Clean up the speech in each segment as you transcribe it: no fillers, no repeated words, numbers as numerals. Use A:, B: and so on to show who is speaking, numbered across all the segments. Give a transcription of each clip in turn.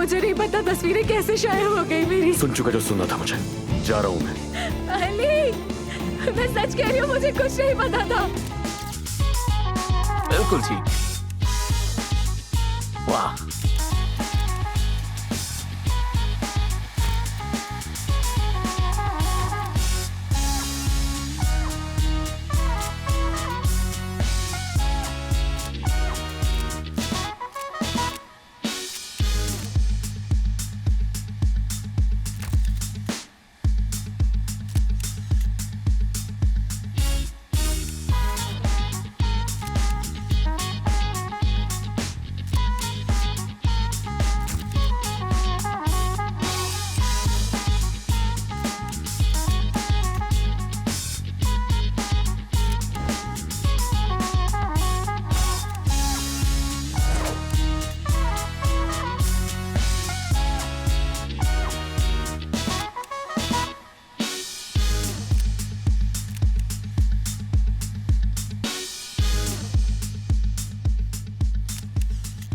A: मुझे नहीं पता तस्वीरें कैसे शाये हो गई मेरी।
B: सुन चुका जो सुनना था मुझे। जा रहा हूँ मैं।
A: अली, मैं सच कह रही हूँ, मुझे कुछ नहीं पता था।
B: बिल्कुल ठीक। वाह,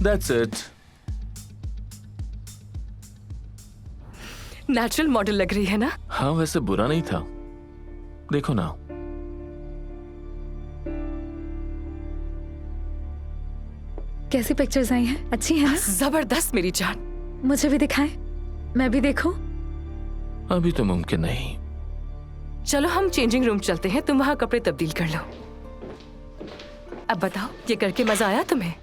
B: that's it.
A: नेचुरल मॉडल लग रही है ना?
B: हाँ, वैसे बुरा नहीं था। देखो ना।
C: कैसी पिक्चर्स आई हैं? अच्छी है ना?
A: जबरदस्त मेरी जान।
C: मुझे भी दिखाएं, मैं भी देखूं।
B: अभी तो मुमकिन नहीं।
A: चलो हम चेंजिंग रूम चलते हैं, तुम वहाँ कपड़े तब्दील कर लो। अब बताओ, ये करके मजा आया तुम्हें?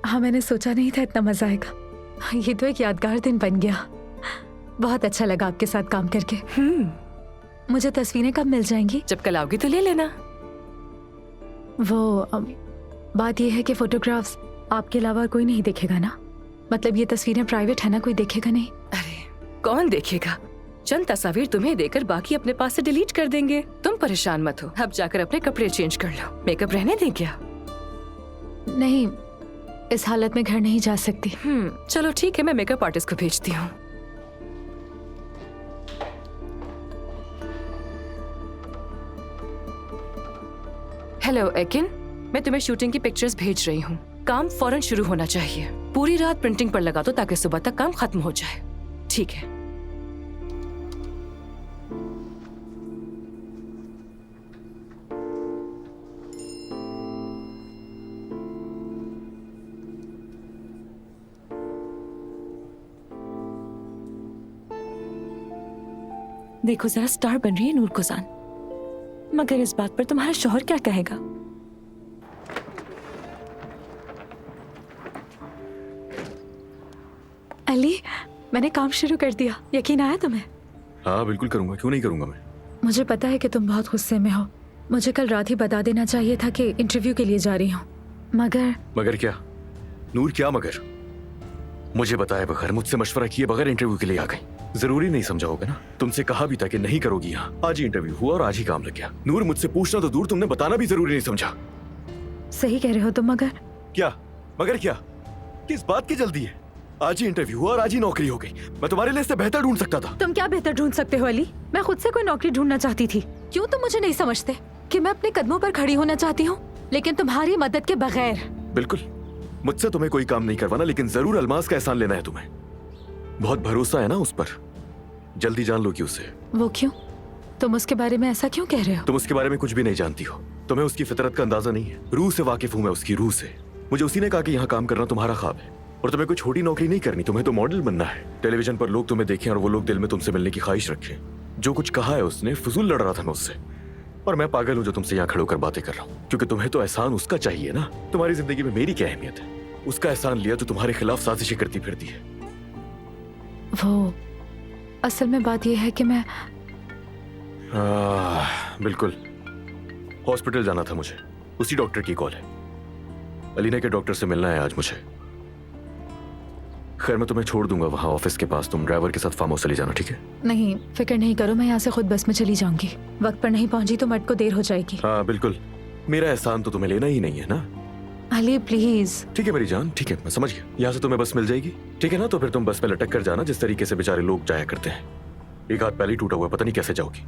C: हाँ, मैंने सोचा नहीं था इतना मजा आएगा। ये तो एक यादगार दिन बन गया। बहुत अच्छा लगा आपके साथ काम करके। मुझे तस्वीरें कब मिल जाएंगी?
A: जब कल आओगी तो ले लेना।
C: बात यह है कि फोटोग्राफ्स आपके अलावा कोई नहीं देखेगा ना? मतलब ये तस्वीरें प्राइवेट है ना, कोई देखेगा नहीं?
A: अरे कौन देखेगा? चंद तस्वीर तुम्हें देकर बाकी अपने पास से डिलीट कर देंगे। तुम परेशान मत हो, अब जाकर अपने कपड़े चेंज कर लो। मेकअप रहने दें क्या?
C: नहीं, इस हालत में घर नहीं जा सकती।
A: चलो ठीक है, मैं मेकअप आर्टिस्ट को भेजती हूँ। हेलो एकिन, मैं तुम्हें शूटिंग की पिक्चर्स भेज रही हूँ। काम फौरन शुरू होना चाहिए। पूरी रात प्रिंटिंग पर लगा दो ताकि सुबह तक काम खत्म हो जाए। ठीक है।
D: देखो जरा, स्टार बन रही है नूर कुजान, मगर इस बात पर तुम्हारा शौहर क्या कहेगा?
C: अली, मैंने काम शुरू कर दिया। यकीन आया तुम्हें?
B: हाँ बिल्कुल करूंगा, क्यों नहीं करूंगा मैं।
C: मुझे पता है कि तुम बहुत गुस्से में हो। मुझे कल रात ही बता देना चाहिए था कि इंटरव्यू के लिए जा रही हूँ, मगर
B: क्या नूर? क्या मगर? मुझे बताए बगैर, मुझसे मशवरा किए बगैर इंटरव्यू के लिए आ गई। जरूरी नहीं समझा होगा ना? तुमसे कहा भी था कि नहीं करोगी यहाँ। आज ही इंटरव्यू हुआ और आज ही काम लग गया। नूर, मुझसे पूछना तो दूर, तुमने बताना भी जरूरी नहीं समझा।
C: सही कह रहे हो तुम।
B: क्या मगर? क्या किस बात की जल्दी है? आज ही इंटरव्यू हुआ और आज ही नौकरी हो गई। मैं तुम्हारे लिए इससे बेहतर ढूंढ सकता था।
C: तुम क्या बेहतर ढूंढ सकते हो अली? मैं खुद से कोई नौकरी ढूंढना चाहती थी। क्यों तुम मुझे नहीं समझते कि मैं अपने कदमों पर खड़ी होना चाहती हूँ, लेकिन तुम्हारी मदद के बगैर?
B: बिल्कुल, मुझसे तुम्हें कोई काम नहीं करवाना, लेकिन जरूर अलमास का एहसान लेना है तुम्हें। बहुत भरोसा है ना उस पर, जल्दी जान लो कि उसे।
C: वो क्यों? तुम उसके बारे में ऐसा क्यों कह रहे हो?
B: तुम उसके बारे में कुछ भी नहीं जानती हो। तुम्हें उसकी फितरत का अंदाजा नहीं है। रूह से वाकिफ हूं मैं, उसकी रूह से। मुझे उसी ने कहा कि यहाँ काम करना तुम्हारा ख्वाब है और तुम्हें कोई छोटी नौकरी नहीं करनी। तुम्हें तो मॉडल बनना है। टेलीविजन पर लोग तुम्हें देखें और वो लोग दिल में तुमसे मिलने की ख्वाहिश रखें। जो कुछ कहा है उसने, फजूल लड़ रहा था मैं उससे। और मैं पागल हूँ जो तुमसे यहाँ खड़े होकर बातें कर रहा हूँ, क्योंकि तुम्हें तो एहसान उसका चाहिए ना। तुम्हारी जिंदगी में मेरी क्या अहमियत है? उसका एहसान लिया जो तुम्हारे खिलाफ साजिशें करती फिरती है।
C: वो असल में बात यह है कि मैं
B: बिल्कुल, हॉस्पिटल जाना था मुझे। उसी डॉक्टर की कॉल है। अलीना के डॉक्टर से मिलना है आज मुझे। खैर, मैं तुम्हें छोड़ दूंगा वहां ऑफिस के पास। तुम ड्राइवर के साथ फार्म हाउस चली जाना, ठीक है?
C: नहीं, फिक्र नहीं करो, मैं यहाँ से खुद बस में चली जाऊंगी। वक्त पर नहीं पहुंची तो मट को देर हो जाएगी।
B: हाँ बिल्कुल, मेरा एहसान तो तुम्हें लेना ही नहीं है ना।
C: अली प्लीज।
B: ठीक है मेरी जान, ठीक है, मैं समझ गया। यहाँ से तुम्हें बस मिल जाएगी, ठीक है ना? तो फिर तुम बस पे लटक कर जाना, जिस तरीके से बेचारे लोग जाया करते हैं। एक हाथ पहले ही टूटा हुआ, पता नहीं कैसे जाओगी।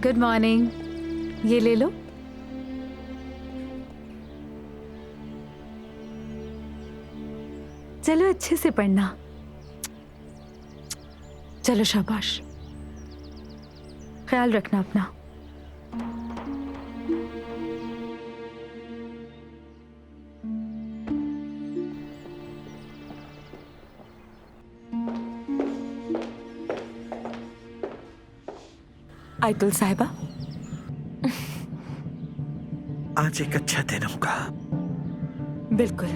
C: Good morning. ये ले लो। चलो अच्छे से पढ़ना। चलो शाबाश, ख्याल रखना अपना।
D: आयतुल साहिबा,
E: आज एक अच्छा दिन होगा।
D: बिल्कुल।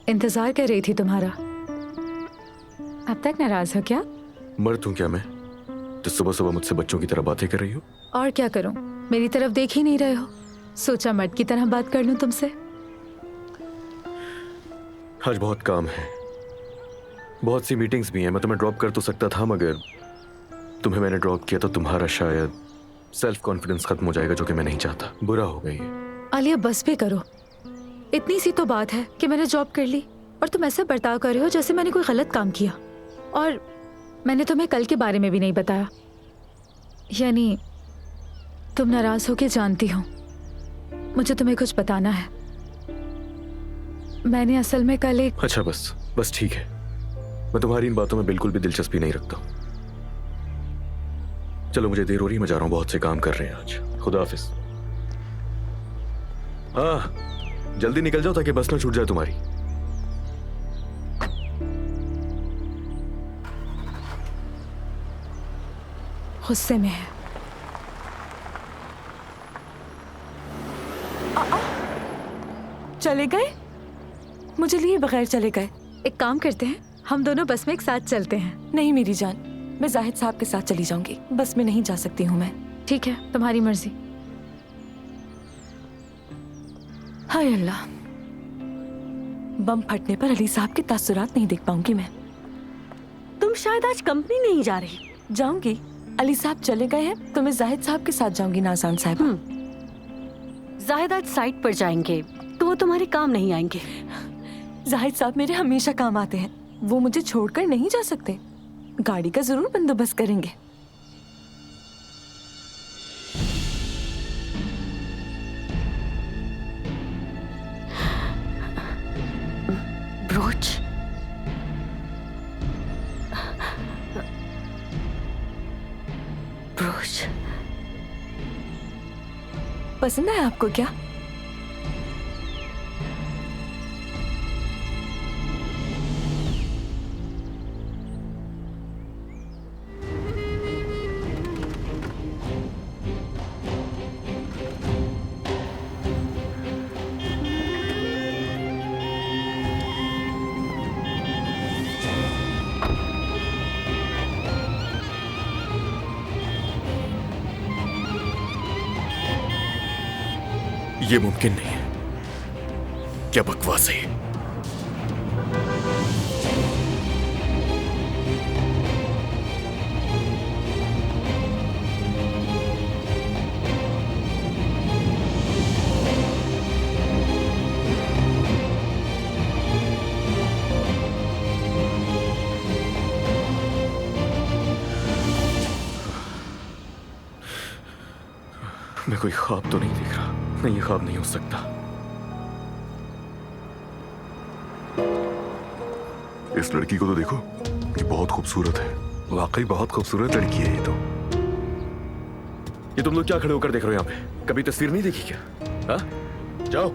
C: इंतजार कर रही थी तुम्हारा। अब तक नाराज हो क्या?
B: मर्द हूं क्या मैं तो सुबह सुबह मुझसे बच्चों की तरह बातें कर रही हो?
C: और क्या करूं, मेरी तरफ देख ही नहीं रहे हो। सोचा मर्द की तरह बात कर लूं तुमसे।
B: आज बहुत काम है, बहुत सी मीटिंग्स भी हैं। मैं तुम्हें ड्रॉप कर तो सकता था, मगर तुम्हें मैंने ड्रॉप किया तो तुम्हारा शायद सेल्फ कॉन्फिडेंस खत्म हो जाएगा, जो कि मैं नहीं चाहता। बुरा हो गई है।
C: आलिया बस भी करो। इतनी सी तो बात है कि मैंने जॉब कर ली और तुम ऐसा बर्ताव कर रहे हो जैसे मैंने कोई गलत काम किया। और मैंने तुम्हें कल के बारे में भी नहीं बताया। यानी तुम नाराज हो के जानती हो मुझे तुम्हें कुछ बताना है। मैंने असल में कल एक
B: अच्छा बस ठीक है। मैं तुम्हारी इन बातों में बिल्कुल भी दिलचस्पी नहीं रखता। चलो मुझे देर हो रही, मैं जा रहा हूं, बहुत से काम कर रहे हैं आज। खुदा हाफिज। हाँ जल्दी निकल जाओ ताकि बस ना छूट जाए तुम्हारी।
C: गुस्से में है।
D: चले गए? मुझे लिए बगैर चले गए।
C: एक काम करते हैं, हम दोनों बस में एक साथ चलते हैं।
D: नहीं मेरी जान, मैं जाहिद साहब के साथ चली जाऊंगी। बस में नहीं जा सकती हूँ मैं।
C: ठीक है, तुम्हारी मर्जी।
D: हाय अल्लाह, बम फटने पर अली साहब के तासुरात नहीं देख पाऊंगी मैं।
F: तुम शायद आज कंपनी नहीं जा रही।
D: जाऊंगी। अली साहब चले गए हैं तो मैं जाहिद साहब के साथ जाऊंगी। नाज़ान साहब,
F: जाहिद आज साइट पर जाएंगे तो वो तुम्हारे काम नहीं आएंगे।
D: जाहिद साहब मेरे हमेशा काम आते हैं, वो मुझे छोड़कर नहीं जा सकते। गाड़ी का जरूर बंदोबस्त करेंगे।
F: ब्रोच, ब्रोच
D: पसंद है आपको क्या?
B: ये मुमकिन नहीं है। क्या बकवास है। मैं कोई ख्वाब तो नहीं देख रहा। नहीं, ये ख्वाब नहीं हो सकता। इस लड़की को तो देखो, ये बहुत खूबसूरत है। वाकई बहुत खूबसूरत लड़की है ये तो। ये तुम लोग क्या खड़े होकर देख रहे हो यहाँ पे? कभी तस्वीर नहीं देखी क्या? हाँ? जाओ।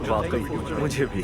B: वाकई मुझे भी।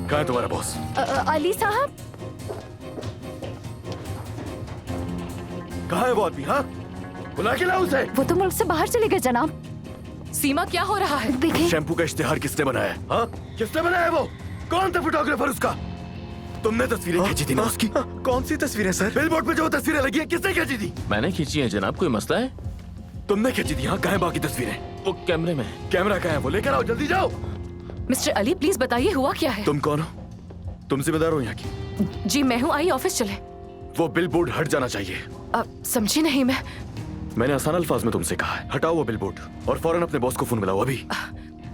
B: कहाँ है तुम्हारा बॉस?
C: अली साहब,
B: कहाँ है वो आदमी? हाँ, बुला के लाओ उसे।
C: वो तो मुल्क से बाहर चले गए जनाब।
A: सीमा क्या हो रहा है?
C: देखिए,
B: शैम्पू का इश्तेहार किसने बनाया है? हाँ, किसने बनाया है वो? कौन था फोटोग्राफर उसका? तुमने तस्वीरें खींची थी ना उसकी?
E: कौन सी तस्वीरें सर?
B: बिलबोर्ड पे जो तस्वीरें लगी है किसने खींची थी?
G: मैंने खींची है जनाब, कोई मसला है?
B: तुमने खींची थी। हाँ, कहाँ है बाकी तस्वीरें?
G: वो कैमरे में।
B: कैमरा कहाँ है? वो लेकर आओ, जल्दी जाओ।
A: मिस्टर अली प्लीज बताइए हुआ क्या है?
B: तुम कौन हो? तुम जिम्मेदार हो यहाँ की?
A: जी मैं हूँ, आई ऑफिस चले।
B: वो बिलबोर्ड हट जाना चाहिए।
A: अब समझी नहीं मैं।
B: मैंने आसान अल्फाज में तुमसे कहा है, हटाओ वो बिलबोर्ड और फौरन अपने बॉस को फोन मिलाओ अभी।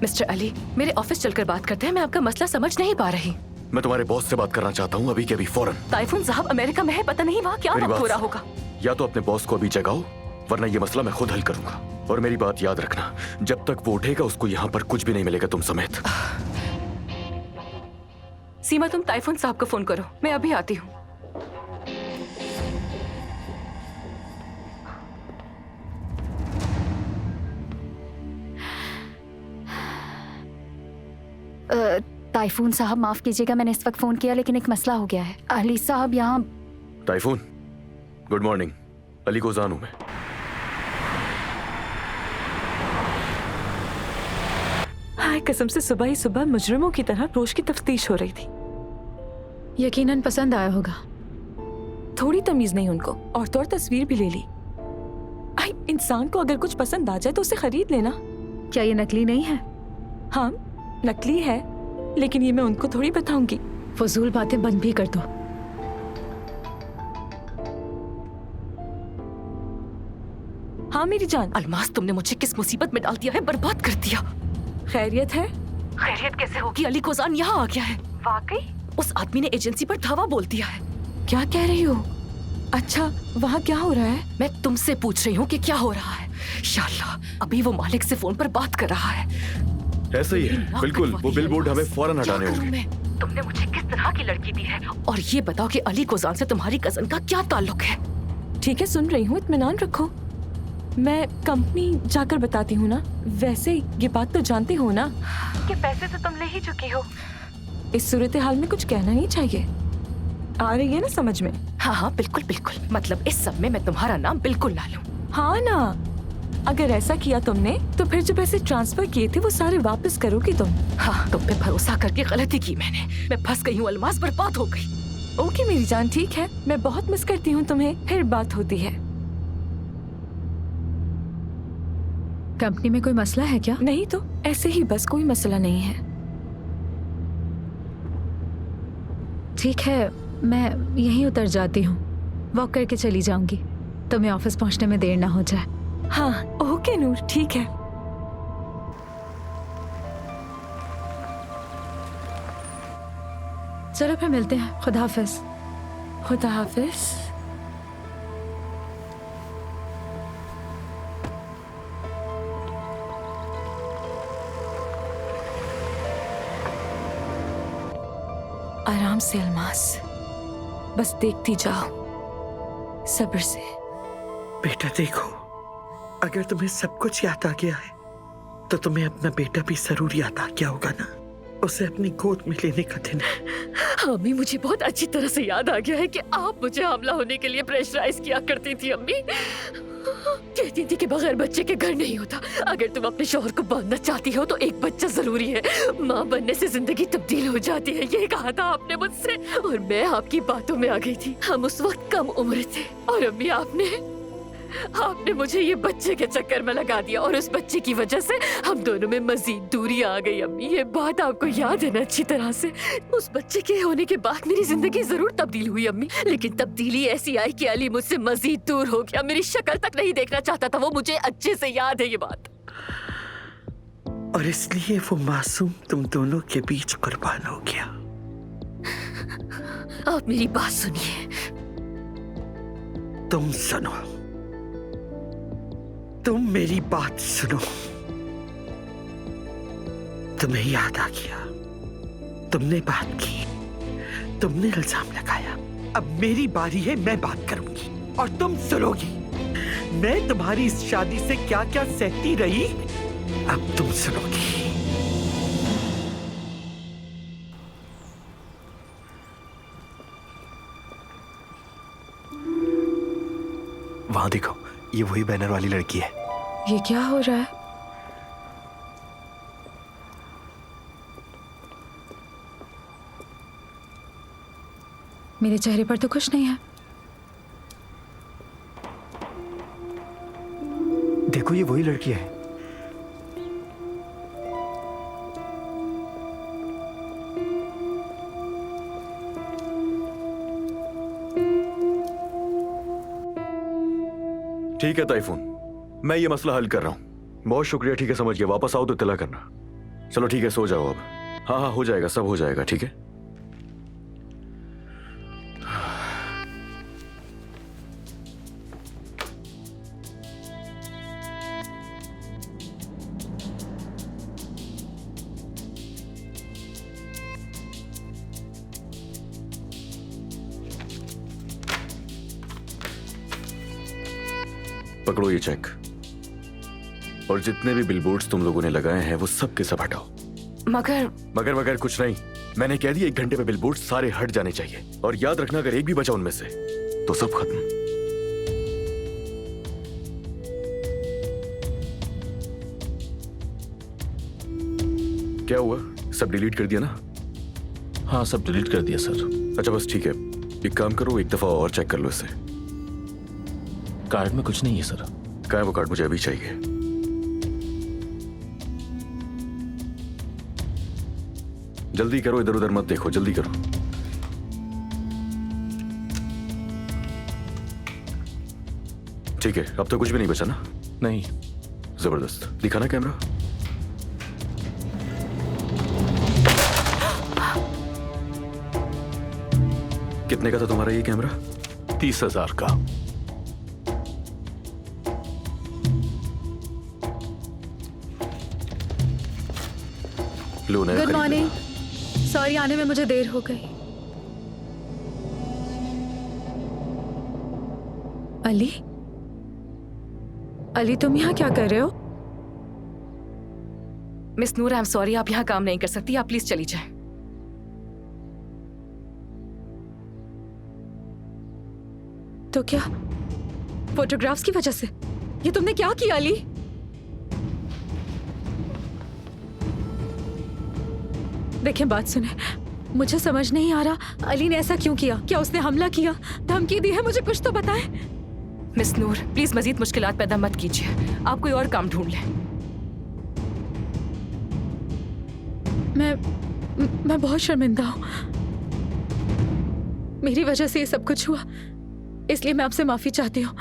A: मिस्टर अली मेरे ऑफिस चलकर बात करते हैं, मैं आपका मसला समझ नहीं पा रही।
B: मैं तुम्हारे बॉस से बात करना चाहता हूँ अभी के अभी, फौरन।
A: ताइफून साहब अमेरिका में है, पता नहीं वहाँ क्या
B: मेरी
A: वक्त
B: बात
A: हो रहा
B: सुनो।
A: होगा।
B: या तो अपने बॉस को अभी जगाओ, वरना ये मसला मैं खुद हल करूंगा। और मेरी बात याद रखना, जब तक वो उठेगा उसको यहाँ पर कुछ भी नहीं मिलेगा, तुम समेत।
A: सीमा तुम ताइफून साहब को फोन करो, मैं अभी आती हूँ।
C: ताइफून साहब माफ कीजिएगा, मैंने इस वक्त फोन किया लेकिन एक मसला हो गया है। अली साहब यहाँ।
B: ताइफून, गुड मॉर्निंग। अली गोजान हूँ मैं।
D: हाय कसम से सुबह ही सुबह मुजरिमों की तरह रोश की तफ्तीश हो रही थी।
C: यकीनन पसंद आया होगा।
D: थोड़ी तमीज नहीं उनको, और तो और तस्वीर भी ले ली। आई इंसान को अगर कुछ पसंद आ जाए तो उसे खरीद लेना।
C: क्या ये नकली नहीं है?
D: हाँ नकली है, लेकिन ये मैं उनको थोड़ी बताऊंगी।
C: फजूल बातें बंद भी कर दो।
D: हाँ मेरी जान।
A: अलमास तुमने मुझे किस मुसीबत में डाल दिया है, बर्बाद कर दिया।
D: खैरियत है?
A: खैरियत कैसे होगी? अली कोजान यहाँ आ गया है। वाकई? उस आदमी ने एजेंसी पर धावा बोल दिया है।
D: क्या कह रही हो? अच्छा वहाँ क्या हो रहा है?
A: मैं तुमसे पूछ रही हूँ कि क्या हो रहा है। शाला अभी वो मालिक से फोन पर बात कर रहा है।
B: ऐसा ही है, बिल्कुल। वो बिलबोर्ड हमें फौरन हटाने
A: क्या करूं
B: होंगे।
A: मैं? तुमने मुझे किस तरह की लड़की दी है? और ये बताओ कि अली कोजान से तुम्हारी कजन का क्या ताल्लुक है?
D: ठीक है सुन रही हूँ, इत्मीनान रखो। मैं कंपनी जाकर बताती हूँ ना। वैसे ये बात तो जानती हो ना कि पैसे तो तुम ले ही चुकी हो। इस सूरत हाल में कुछ कहना नहीं चाहिए। आ रही है ना समझ में?
A: हाँ हाँ बिल्कुल बिल्कुल, मतलब इस सब में मैं तुम्हारा नाम बिल्कुल ना लूं।
D: हाँ ना, अगर ऐसा किया तुमने तो फिर जो पैसे ट्रांसफर किए थे वो सारे वापस करोगी तुम।
A: हाँ तुम पे भरोसा करके गलती की मैंने। मैं फंस गई हूँ, अलमास बर्बाद हो गई।
D: ओके मेरी जान, ठीक है। मैं बहुत मिस करती हूँ तुम्हें, फिर बात होती है।
C: कंपनी में कोई मसला है क्या?
D: नहीं तो ऐसे ही बस, कोई मसला नहीं है।
C: ठीक है, मैं यहीं उतर जाती हूँ। वॉक करके चली जाऊंगी, तुम्हें ऑफिस पहुँचने में देर ना हो जाए।
D: हाँ ओके नूर, ठीक है।
C: चलो फिर मिलते हैं। खुदा हाफिज।
D: खुदा हाफिज। आराम से अलमास, बस देखती जाओ सब्र से।
E: बेटा देखो, अगर तुम्हें सब कुछ याद आ गया है तो तुम्हें अपना बेटा भी जरूर याद आ गया होगा ना। उसे अपनी गोद में लेने का दिन है।
A: अम्मी मुझे बहुत अच्छी तरह से याद आ गया है कि आप मुझे हमला होने के लिए प्रेशराइज किया करती थी। अम्मी कहती थी कि बगैर बच्चे के घर नहीं होता। अगर तुम अपने शौहर को बांधना चाहती हो तो एक बच्चा जरूरी है। माँ बनने से जिंदगी तब्दील हो जाती है, ये कहा था आपने मुझसे, और मैं आपकी बातों में आ गई थी। हम उस वक्त कम उम्र थे और अम्मी आपने मुझे ये बच्चे के चक्कर में लगा दिया, और उस बच्चे की वजह से हम दोनों में मजीद दूरी आ गई। अम्मी ये बात आपको याद है ना अच्छी तरह से? उस बच्चे के होने के बाद मेरी जिंदगी जरूर तब्दील हुई अम्मी, लेकिन तब्दीली ऐसी आई कि अली मुझसे मजीद दूर हो गया। मेरी शक्ल तक नहीं देखना चाहता था वो, मुझे अच्छे से याद है ये बात।
E: और इसलिए वो मासूम तुम दोनों के बीच कुर्बान हो गया।
A: आप मेरी बात सुनिए।
E: तुम सुनो, तुम मेरी बात सुनो। तुम्हें याद आ गया, तुमने बात की, तुमने इल्जाम लगाया। अब मेरी बारी है, मैं बात करूंगी और तुम सुनोगी। मैं तुम्हारी इस शादी से क्या क्या सहती रही, अब तुम सुनोगी।
H: वहां देखो, ये वही बैनर वाली लड़की है।
C: ये क्या हो रहा है? मेरे चेहरे पर तो कुछ नहीं है।
H: देखो, ये वही लड़की है।
B: ठीक है ताइफून, मैं ये मसला हल कर रहा हूँ। बहुत शुक्रिया, ठीक है समझ गया। वापस आओ तो इत्तला करना। चलो ठीक है, सो जाओ अब। हाँ हाँ, हो जाएगा, सब हो जाएगा, ठीक है। पकड़ो ये चेक, और जितने भी बिलबोर्ड्स तुम लोगों ने लगाए हैं वो सब के सब हटाओ।
D: मगर
B: मगर कुछ नहीं, मैंने कह दिया 1 घंटे में बिलबोर्ड सारे हट जाने चाहिए। और याद रखना, अगर एक भी बचा उनमें से तो सब खत्म। क्या हुआ, सब डिलीट कर दिया ना?
G: हाँ, सब डिलीट कर दिया सर।
B: अच्छा बस ठीक है, एक काम करो, एक दफा और चेक कर लो इसे।
G: कार्ड में कुछ नहीं है सर।
B: कहाँ है वो कार्ड? मुझे अभी चाहिए। जल्दी करो, इधर उधर मत देखो, जल्दी करो। ठीक है, अब तो कुछ भी नहीं बचा ना?
G: नहीं।
B: जबरदस्त, दिखाना कैमरा। कितने का था तुम्हारा ये कैमरा?
G: 30,000 का।
B: लो, नया
C: गुड
B: खरीद
C: मॉर्निंग।
B: लेना।
C: सॉरी, आने में मुझे देर हो गई। अली, अली तुम यहाँ क्या कर रहे हो?
D: Miss Noor, I am sorry, आप यहाँ काम नहीं कर सकती। आप प्लीज चली जाएं।
C: तो क्या फोटोग्राफ्स की वजह से? ये तुमने क्या किया अली? देखिए, बात सुने, मुझे समझ नहीं आ रहा अली ने ऐसा क्यों किया। क्या उसने हमला किया, धमकी दी है? मुझे कुछ तो बताएं।
D: मिस नूर, प्लीज मजीद मुश्किलात पैदा मत कीजिए। आप कोई और काम ढूंढ लें।
C: मैं बहुत शर्मिंदा हूँ। मेरी वजह से ये सब कुछ हुआ, इसलिए मैं आपसे माफी चाहती हूँ।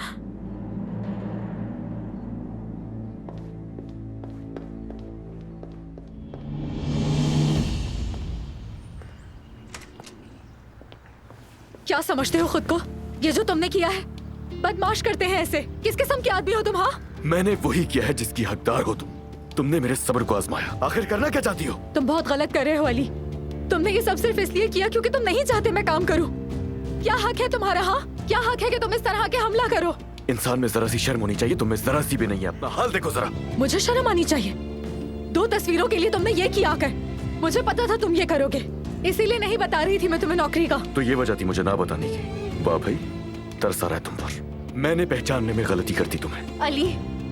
C: क्या समझते हो खुद को? ये जो तुमने किया है, बदमाश करते हैं ऐसे। किस किस्म के आदमी हो तुम? हाँ,
B: मैंने वही किया है जिसकी हकदार हो तुम। तुमने मेरे सब्र को आजमाया। आखिर करना क्या चाहती हो?
C: तुम बहुत गलत कर रहे हो अली। तुमने ये सब सिर्फ इसलिए किया क्योंकि तुम नहीं चाहते मैं काम करूं। क्या हक है तुम्हारा? हाँ, क्या हक है कि तुम इस तरह के हमला करो?
B: इंसान में जरा सी शर्म होनी चाहिए, तुम्हें जरा सी भी नहीं है। अपना हाल देखो जरा।
C: मुझे शर्म आनी चाहिए? 2 तस्वीरों के लिए तुमने ये किया आकर। मुझे पता था तुम ये करोगे, इसीलिए नहीं बता रही थी मैं तुम्हें नौकरी का।
B: तो ये वजह थी मुझे ना बताने की। वाह भाई, तरस आ रहा है तुम पर। मैंने पहचानने में गलती कर दी तुम्हें।
C: अली,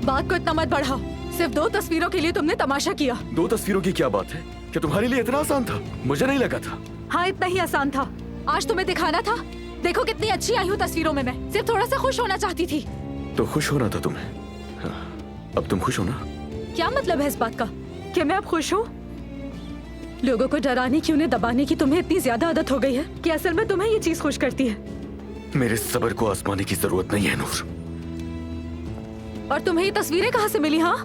C: बात को इतना मत बढ़ाओ। सिर्फ 2 तस्वीरों के लिए तुमने तमाशा किया।
B: 2 तस्वीरों की क्या बात है? क्या तुम्हारे लिए इतना आसान था? मुझे नहीं लगा था।
C: हाँ, इतना ही आसान था। आज तुम्हें दिखाना था। देखो कितनी अच्छी आई हूँ तस्वीरों में। मैं सिर्फ थोड़ा सा खुश होना चाहती थी।
B: तो खुश होना था तुम्हें। हाँ, अब तुम खुश हो ना?
C: क्या मतलब है इस बात का कि मैं अब खुश हूँ? लोगों को डराने की, उन्हें दबाने की तुम्हें इतनी ज्यादा आदत हो गई है कि असल में तुम्हें ये चीज खुश करती है।
B: मेरे सब्र को आजमाने की जरूरत नहीं है नूर।
C: और तुम्हें ये तस्वीरें कहाँ से मिली? हाँ,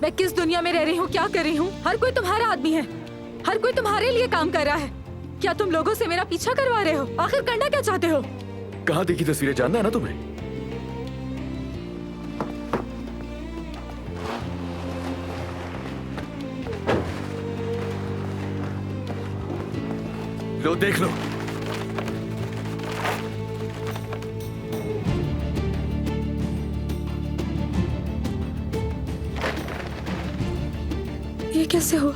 C: मैं किस दुनिया में रह रही हूँ, क्या कर रही हूँ? हर कोई तुम्हारा आदमी है, हर कोई तुम्हारे लिए काम कर रहा है। क्या तुम लोगों से मेरा पीछा करवा रहे हो? आखिर करना क्या चाहते हो?
B: कहाँ देखी तस्वीरें जानना है ना तुम्हें? लो देख लो।
C: ये कैसे हुआ?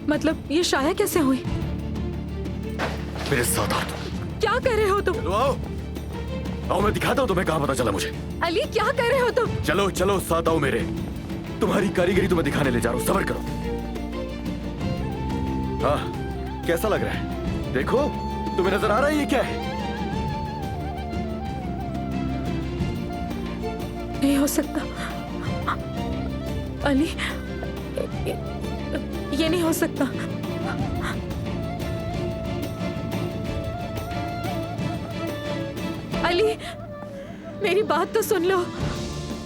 C: मतलब ये शाया कैसे हुई?
B: मेरे साथ आओ तुम।
C: क्या कर रहे हो तुम?
B: चलो आओ। आओ मैं दिखाता हूँ तुम्हें कहाँ पता चला मुझे।
C: अली क्या कर रहे हो तुम?
B: चलो चलो साथ आओ मेरे। तुम्हारी कारीगरी तुम्हें दिखाने ले जा रहा हूँ, सब्र करो। हाँ कैसा लग रहा है? देखो तुम्हें नजर आ रहा है ये क्या है?
C: नहीं हो सकता अली, ये नहीं हो सकता। अली मेरी बात तो सुन लो।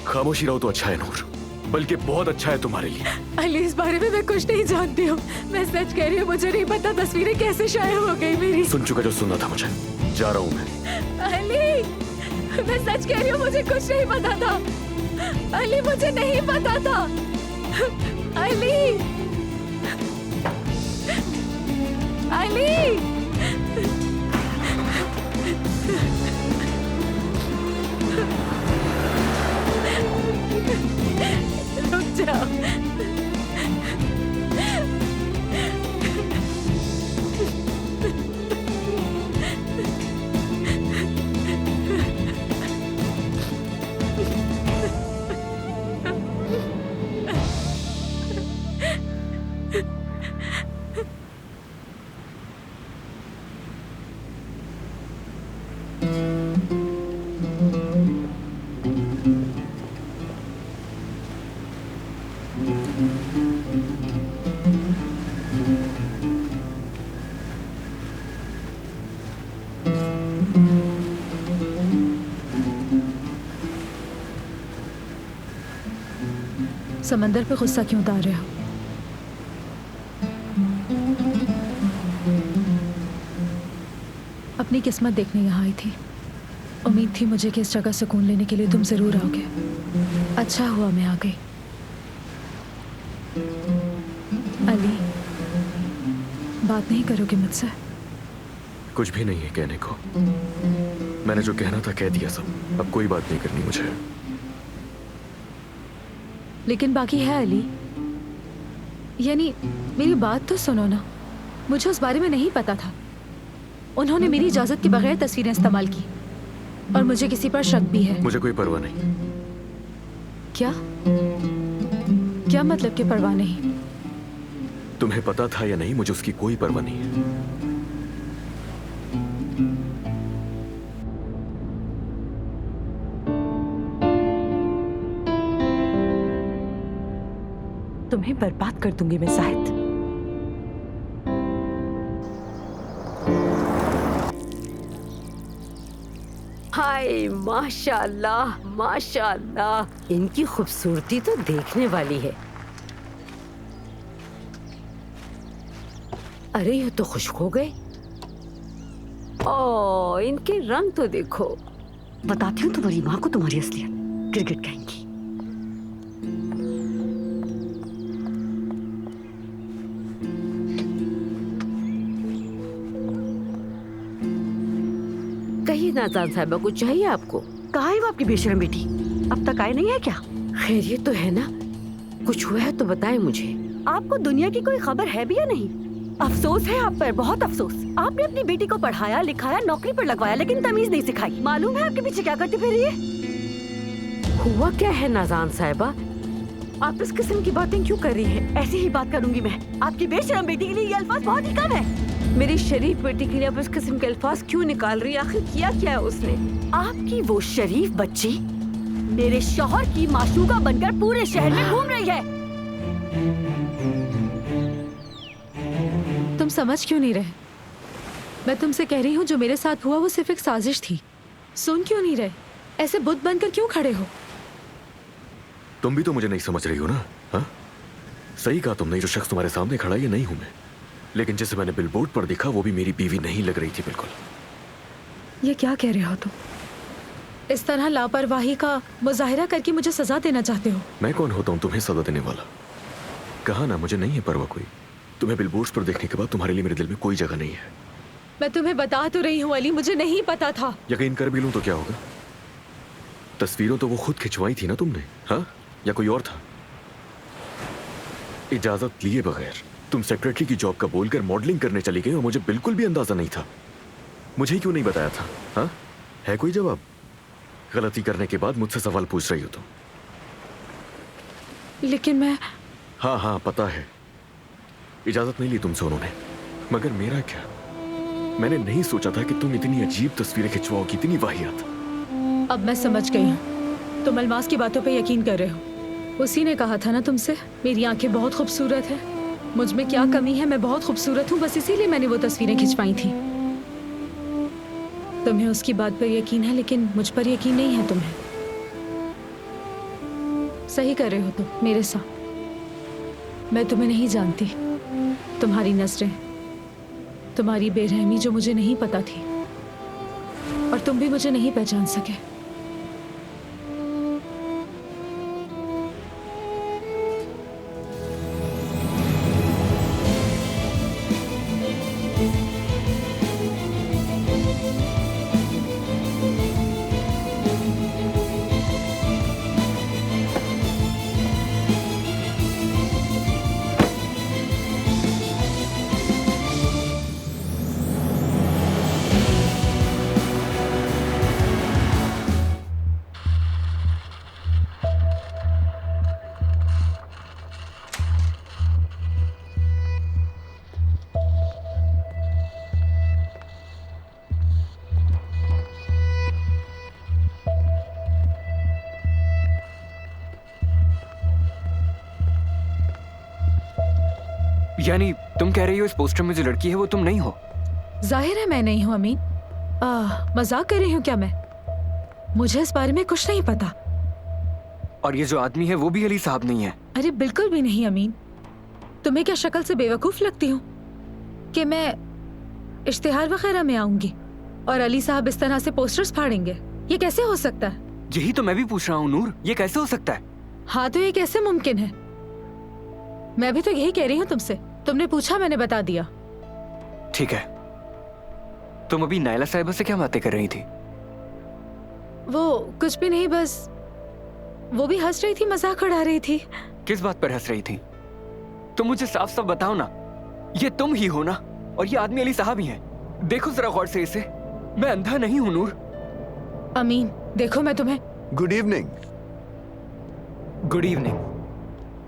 B: खामोशी रहो तो अच्छा है नूर, बल्कि बहुत अच्छा है तुम्हारे लिए।
C: अली इस बारे में मैं कुछ नहीं जानती हूँ, मैं सच कह रही हूँ, मुझे नहीं पता तस्वीरें कैसे शाया हो गई मेरी।
B: सुन चुका जो सुनना था मुझे, जा रहा हूँ मैं।
C: अली मैं सच कह रही हूँ, मुझे कुछ नहीं पता था। अली मुझे नहीं पता था। अली अली रुक जाओ। समंदर पे गुस्सा क्यों उतार रहे हो? अपनी किस्मत देखने यहाँ आई थी। उम्मीद थी मुझे कि इस जगह सुकून लेने के लिए तुम जरूर आओगे। अच्छा हुआ मैं आ गई। अली बात नहीं करोगे मुझसे?
B: कुछ भी नहीं है कहने को, मैंने जो कहना था कह दिया सब। अब कोई बात नहीं करनी मुझे।
C: लेकिन बाकी है अली, यानी मेरी बात तो सुनो ना। मुझे उस बारे में नहीं पता था। उन्होंने मेरी इजाजत के बगैर तस्वीरें इस्तेमाल की और मुझे किसी पर शक भी है।
B: मुझे कोई परवाह नहीं।
C: क्या क्या मतलब कि परवाह नहीं?
B: तुम्हें पता था या नहीं, मुझे उसकी कोई परवाह नहीं है।
D: तुम्हें बर्बाद कर दूंगी मैं जाहिद।
I: हाय माशाल्लाह माशाल्लाह, इनकी खूबसूरती तो देखने वाली है। अरे ये तो खुश्क हो गए। ओ इनके रंग तो देखो।
F: बताती हूँ तुम्हारी माँ को तुम्हारी असलियत, गिरगिट कहेंगी।
I: कहिए नाज़ान साहिबा, कुछ चाहिए आपको?
F: कहाँ है वो आपकी बेशरम बेटी? अब तक आए नहीं है क्या?
I: खैरियत तो है ना? कुछ हुआ है तो बताएं मुझे।
F: आपको दुनिया की कोई खबर है भी या नहीं? अफसोस है आप पर, बहुत अफसोस। आपने अपनी बेटी को पढ़ाया लिखाया, नौकरी पर लगवाया, लेकिन तमीज नहीं सिखाई। मालूम है आपके पीछे क्या करती फिर रही है?
I: हुआ क्या है नाज़ान साहिबा? आप इस किस्म की बातें क्यों कर रही हैं?
F: ऐसी ही बात करूंगी मैं। आपकी बेशरम बेटी के लिए ये अल्फाज बहुत ही कम है।
I: मेरी शरीफ बेटी के लिए आप इस किस्म के अल्फाज क्यों निकाल रही है? आखिर किया क्या है उसने?
F: आपकी वो शरीफ बच्ची मेरे शौहर की माशूका बनकर पूरे शहर में घूम रही है।
C: तुम समझ क्यों नहीं रहे? मैं तुमसे कह रही हूँ जो मेरे साथ हुआ वो सिर्फ एक साजिश थी। सुन क्यों नहीं रहे? ऐसे बुत बनकर क्यों खड़े हो?
B: तुम भी तो मुझे नहीं समझ रही हो ना? हाँ सही कहा तुमने, जो शख्स तुम्हारे सामने खड़ा ये नहीं हूं मैं। लेकिन जिसे मैंने बिलबोर्ड पर देखा वो भी मेरी बीवी नहीं लग रही थी बिल्कुल।
C: ये क्या कह रहे हो तुम? इस तरह लापरवाही का मुजाहिरा करके मुझे सजा देना चाहते हो?
B: मैं कौन होता हूँ तुम्हें सजा देने वाला? कहा ना मुझे नहीं है परवाह कोई। तुम्हें बिलबोर्ड्स पर देखने के बाद तुम्हारे लिए मेरे दिल में कोई जगह नहीं है।
C: मैं तुम्हें बता तो रही हूँ अली, मुझे नहीं पता था।
B: यकीन कर भी लूं तो क्या होगा? तस्वीरों तो वो खुद खिंचवाई थी ना तुमने, हाँ? या कोई और था? इजाजत लिए बगैर तुम सेक्रेटरी की जॉब का बोलकर मॉडलिंग करने चली गई और मुझे बिल्कुल भी अंदाजा नहीं था। मुझे ही क्यों नहीं बताया था? हाँ, है कोई जवाब? गलती करने के बाद मुझसे सवाल पूछ रही हो तुम।
C: लेकिन मैं
B: हाँ हाँ पता है, इजाजत नहीं ली तुमसे उन्होंने, मगर मेरा क्या? मैंने नहीं सोचा था कि तुम इतनी अजीब तस्वीरें खिंचवाओगी, इतनी वाहियात।
C: अब मैं समझ गई हूँ, तुम अलमास की बातों पे यकीन कर रहे हो। उसी ने कहा था ना तुमसे, मेरी आंखें बहुत खूबसूरत है, मुझ में क्या कमी है, मैं बहुत खूबसूरत हूँ, बस इसीलिए मैंने वो तस्वीरें खिंचवाई थी। तुम्हें उसकी बात पर यकीन है, लेकिन मुझ पर यकीन नहीं है तुम्हें। सही कर रहे हो तुम मेरे साथ। मैं तुम्हें नहीं जानती, तुम्हारी नजरें, तुम्हारी बेरहमी जो मुझे नहीं पता थी, और तुम भी मुझे नहीं पहचान सके।
H: यानी तुम कह रही हो इस पोस्टर में जो लड़की है वो तुम नहीं हो?
C: जाहिर है मैं नहीं हूँ अमीन। मजाक कर रही हूँ क्या मैं? मुझे इस बारे में कुछ नहीं पता।
H: और ये जो आदमी है वो भी अली साहब नहीं है?
C: अरे बिल्कुल भी नहीं अमीन। तुम्हें क्या शक्ल से बेवकूफ लगती हूँ कि मैं इश्तिहार वगैरह में आऊंगी और अली साहब इस तरह से पोस्टर्स फाड़ेंगे? ये कैसे हो सकता है?
H: यही तो मैं भी पूछ रहा हूँ नूर, ये कैसे हो सकता है?
C: हाँ तो ये कैसे मुमकिन है? मैं भी तो यही कह रही हूँ तुमसे। तुमने पूछा, मैंने बता दिया।
H: ठीक है, तुम अभी नायला साहिबा से क्या बातें कर रही थी?
C: वो कुछ भी नहीं, बस वो भी हंस रही थी, मजाक उड़ा रही थी।
H: किस बात पर हंस रही थी? तुम मुझे साफ साफ बताओ ना, ये तुम ही हो ना? और ये आदमी अली साहब ही है। देखो जरा गौर से इसे, मैं अंधा नहीं हूं नूर।
C: अमीन देखो, मैं तुम्हें
J: गुड इवनिंग।
H: Good evening.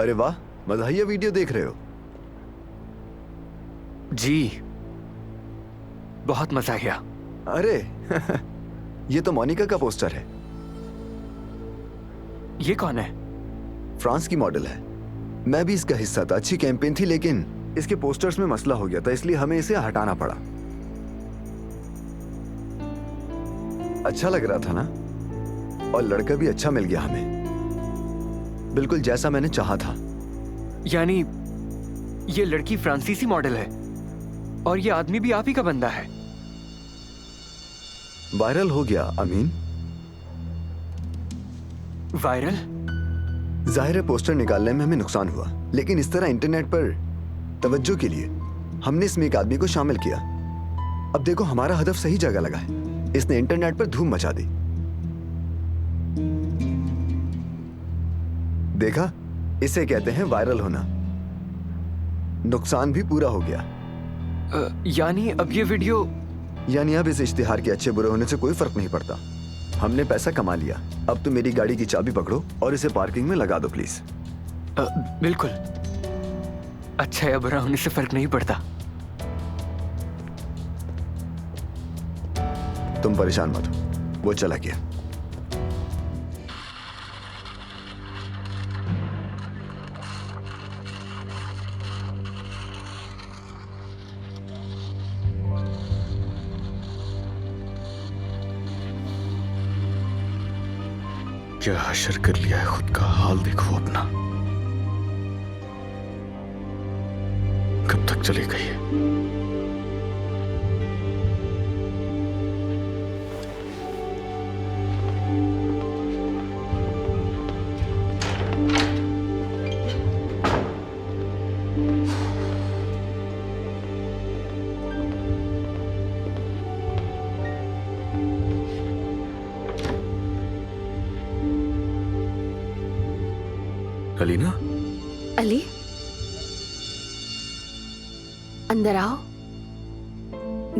J: अरे वाह, मज़ाहिया वीडियो देख रहे हो?
H: जी बहुत मजा आया।
J: अरे ये तो मोनिका का पोस्टर है।
H: ये कौन है?
J: फ्रांस की मॉडल है। मैं भी इसका हिस्सा था। अच्छी कैंपेन थी, लेकिन इसके पोस्टर्स में मसला हो गया था, इसलिए हमें इसे हटाना पड़ा। अच्छा लग रहा था ना? और लड़का भी अच्छा मिल गया हमें, बिल्कुल जैसा मैंने चाहा था।
H: यानी ये लड़की फ्रांसीसी मॉडल है और ये आदमी भी आप ही का बंदा है?
J: वायरल हो गया अमीन।
H: वायरल?
J: जाहिर है पोस्टर निकालने में हमें नुकसान हुआ, लेकिन इस तरह इंटरनेट पर तवज्जो के लिए हमने इसमें एक आदमी को शामिल किया। अब देखो, हमारा हदफ सही जगह लगा है। इसने इंटरनेट पर धूम मचा दी। देखा, इसे कहते हैं वायरल होना। नुकसान भी पूरा हो गया।
H: यानी अब ये वीडियो,
J: यानी अब इस इश्तिहार के अच्छे बुरे होने से कोई फर्क नहीं पड़ता। हमने पैसा कमा लिया। अब तो मेरी गाड़ी की चाबी पकड़ो और इसे पार्किंग में लगा दो प्लीज।
H: बिल्कुल। अच्छा या बुरा होने से फर्क नहीं पड़ता।
J: तुम परेशान मत हो, वो चला गया।
B: क्या हशर कर लिया है खुद का। हाल देखो अपना, कब तक चलेगा ये? अलीना,
F: अली, अंदर आओ।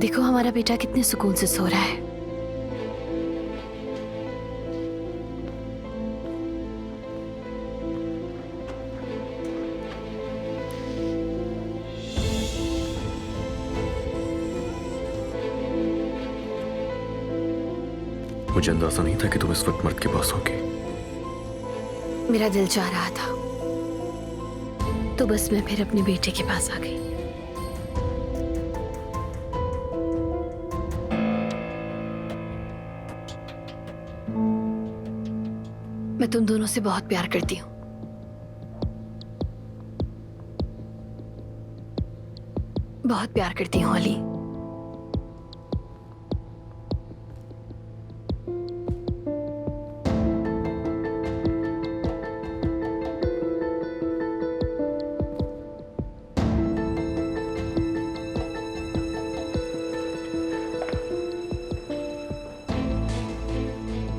F: देखो हमारा बेटा कितने सुकून से सो रहा है।
B: मुझे अंदाजा नहीं था कि तुम इस वक्त मर्द के पास होगी।
F: मेरा दिल चाह रहा था, तो बस मैं फिर अपने बेटे के पास आ गई। मैं तुम दोनों से बहुत प्यार करती हूँ। बहुत प्यार करती हूँ अली।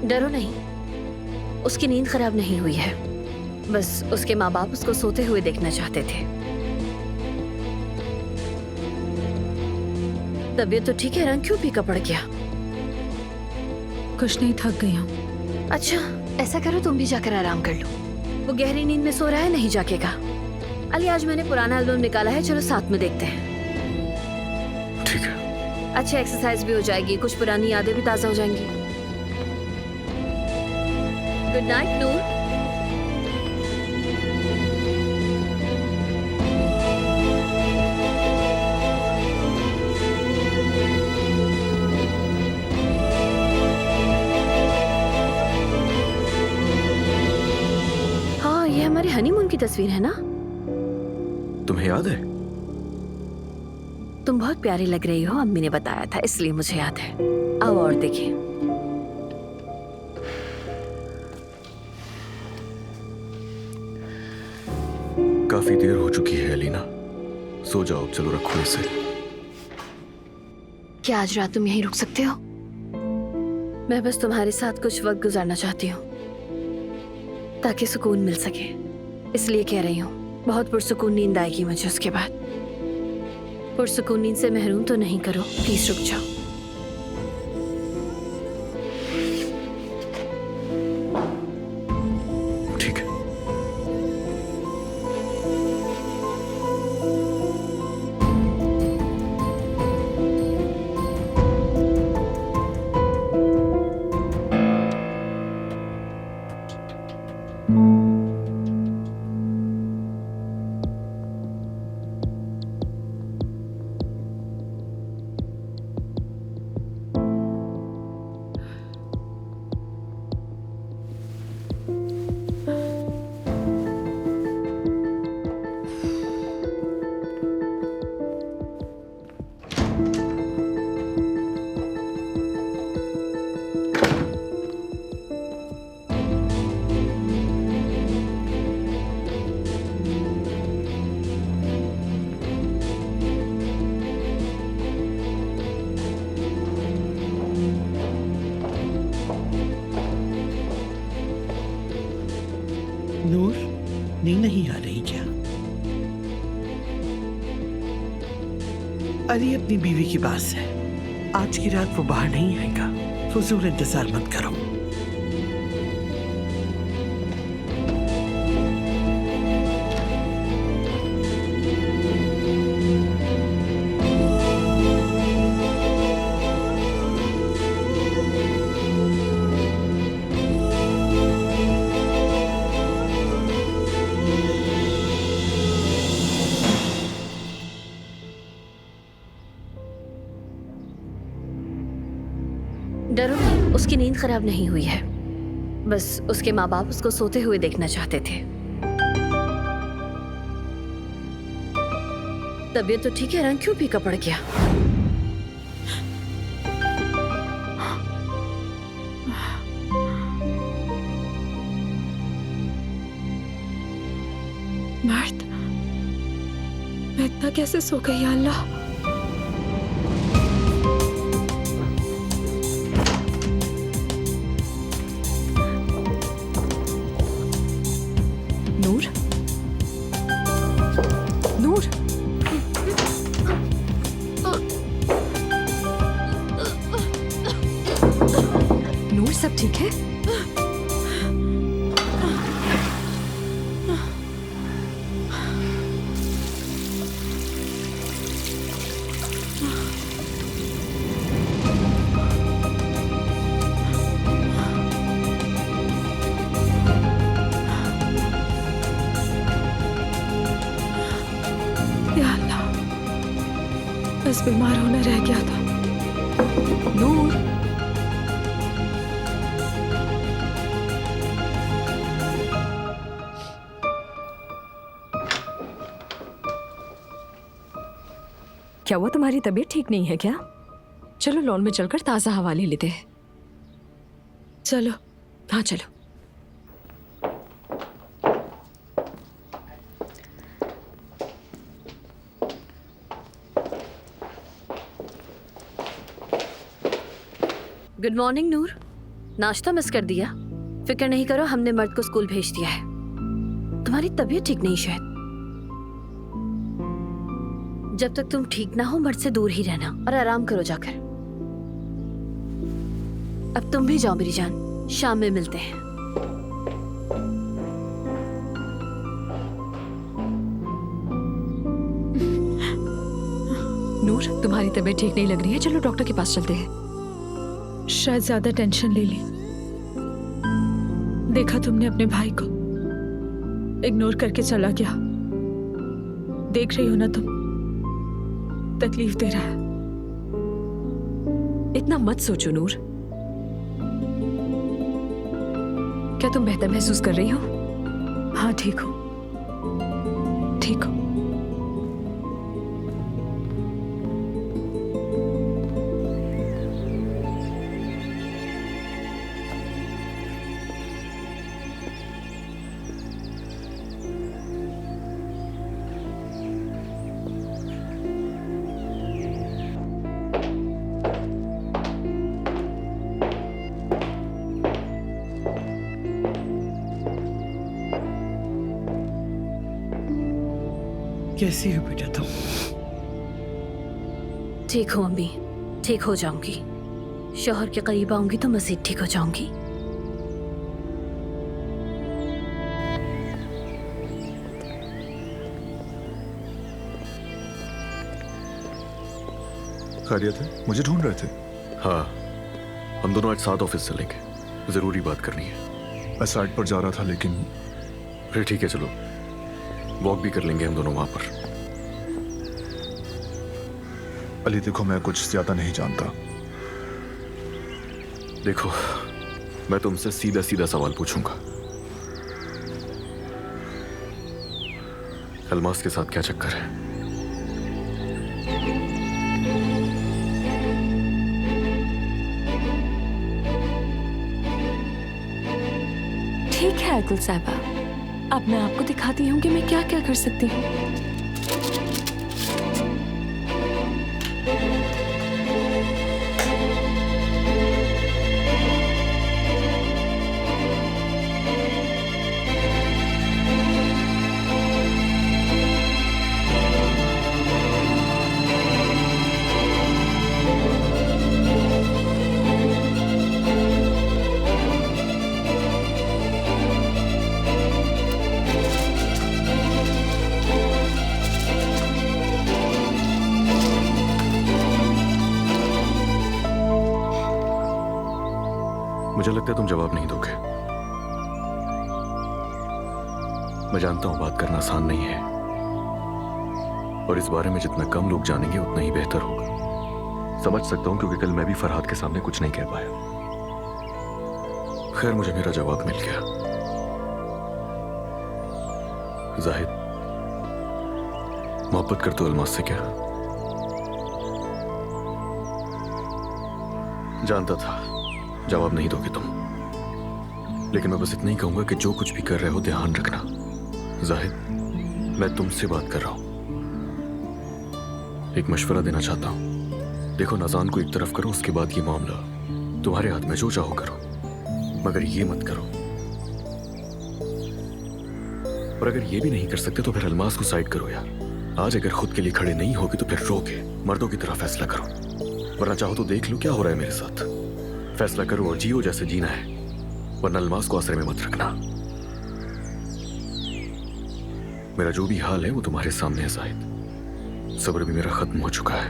F: डरो नहीं, उसकी नींद खराब नहीं हुई है। बस उसके माँ बाप उसको सोते हुए देखना चाहते थे। तबीयत तो ठीक है, रंग क्यों फीका पड़ गया?
C: कुछ नहीं, थक गई हूँ।
F: अच्छा, ऐसा करो तुम भी जाकर आराम कर लो। वो गहरी नींद में सो रहा है, नहीं जागेगा। अली, आज मैंने पुराना एल्बम निकाला है, चलो साथ में देखते हैं।
B: ठीक है।
F: अच्छा, एक्सरसाइज भी हो जाएगी, कुछ पुरानी यादें भी ताजा हो जाएंगी। गुड नाइट नूर। हाँ, ये हमारे हनीमून की तस्वीर है ना?
B: तुम्हें याद है?
F: तुम बहुत प्यारी लग रही हो, अम्मी ने बताया था, इसलिए मुझे याद है। आओ और देखिए।
B: काफी देर हो चुकी है अलीना, सो जाओ। चलो रखो इसे।
F: क्या आज रात तुम यहीं रुक सकते हो? मैं बस तुम्हारे साथ कुछ वक्त गुजारना चाहती हूँ, ताकि सुकून मिल सके, इसलिए कह रही हूँ। बहुत पुरसुकून नींद आएगी मुझे उसके बाद। पुरसुकून नींद से महरूम तो नहीं करो, प्लीज रुक जाओ।
B: ठीक है।
E: नूर, नींद नहीं आ रही क्या? अली अपनी बीवी के पास है। आज की रात वो बाहर नहीं आएगा। फजूल इंतजार मत करो।
F: डरो नहीं, उसकी नींद खराब नहीं हुई है। बस उसके माँ बाप उसको सोते हुए देखना चाहते थे। तबीयत तो ठीक है, रंग क्यों फीका पड़ गया?
C: मर्द, मैं इतना कैसे सो गई या अल्लाह?
D: नूर, सब ठीक है?
C: या अल्लाह, बस बीमार होना रह गया था।
D: नूर, क्या हुआ? तुम्हारी तबीयत ठीक नहीं है क्या? चलो लॉन में चलकर ताज़ा हवा ले लेते हैं।
C: चलो।
D: हाँ चलो।
F: गुड मॉर्निंग नूर। नाश्ता मिस कर दिया? फिक्र नहीं करो, हमने मर्द को स्कूल भेज दिया है। तुम्हारी तबीयत ठीक नहीं शायद। जब तक तुम ठीक ना हो मर्द से दूर ही रहना और आराम करो जाकर। अब तुम भी जाओ मेरी जान, शाम में मिलते हैं।
D: नूर, तुम्हारी तबीयत ठीक नहीं लग रही है, चलो डॉक्टर के पास चलते हैं।
C: शायद ज्यादा टेंशन ले ली। देखा तुमने अपने भाई को, इग्नोर करके चला गया। देख रही हो ना तुम, तकलीफ दे रहा है।
D: इतना मत सोचो नूर। क्या तुम बेहतर महसूस कर रही हो?
C: हाँ ठीक हो, ठीक हो।
E: कैसी हो बेटा तुम?
F: ठीक हो अम्मी, ठीक हो जाऊंगी। शौहर के करीब आऊंगी तो मजीद ठीक हो जाऊंगी।
K: खैरियत है? मुझे ढूंढ रहे थे?
B: हाँ, हम दोनों आज साथ ऑफिस चलेंगे, जरूरी बात करनी है।
K: मैं साइट पर जा रहा था लेकिन
B: फिर ठीक है, चलो वॉक भी कर लेंगे हम दोनों वहां पर।
K: अली देखो, मैं कुछ ज्यादा नहीं जानता।
B: देखो, मैं तुमसे सीधा सीधा सवाल पूछूंगा। अलमास के साथ क्या चक्कर है?
D: ठीक है अकुल साहबा, अब मैं आपको दिखाती हूँ कि मैं क्या क्या कर सकती हूँ।
B: मुझे लगता है तुम जवाब नहीं दोगे। मैं जानता हूं बात करना आसान नहीं है, और इस बारे में जितना कम लोग जानेंगे उतना ही बेहतर होगा। समझ सकता हूं क्योंकि कल मैं भी फरहाद के सामने कुछ नहीं कह पाया। खैर, मुझे मेरा जवाब मिल गया। जाहिद, मोहब्बत करते हो अलमास से क्या? जानता था जवाब नहीं दोगे तुम, लेकिन मैं बस इतना ही कहूंगा कि जो कुछ भी कर रहे हो ध्यान रखना। जाहिद, मैं तुमसे बात कर रहा हूं, एक मशवरा देना चाहता हूं। देखो, नाज़ान को एक तरफ करो, उसके बाद ये मामला तुम्हारे हाथ में, जो चाहो करो, मगर ये मत करो। और अगर ये भी नहीं कर सकते तो फिर अलमास को साइड करो यार। आज अगर खुद के लिए खड़े नहीं होगे तो फिर रो के मर्दों की तरह फैसला करो, वरना चाहो तो देख लो क्या हो रहा है मेरे साथ। फैसला करो और जियो जैसे जीना है, वरना अल्मास को आसरे में मत रखना। मेरा जो भी हाल है वो तुम्हारे सामने है जाहिद। सब्र भी मेरा खत्म हो चुका है।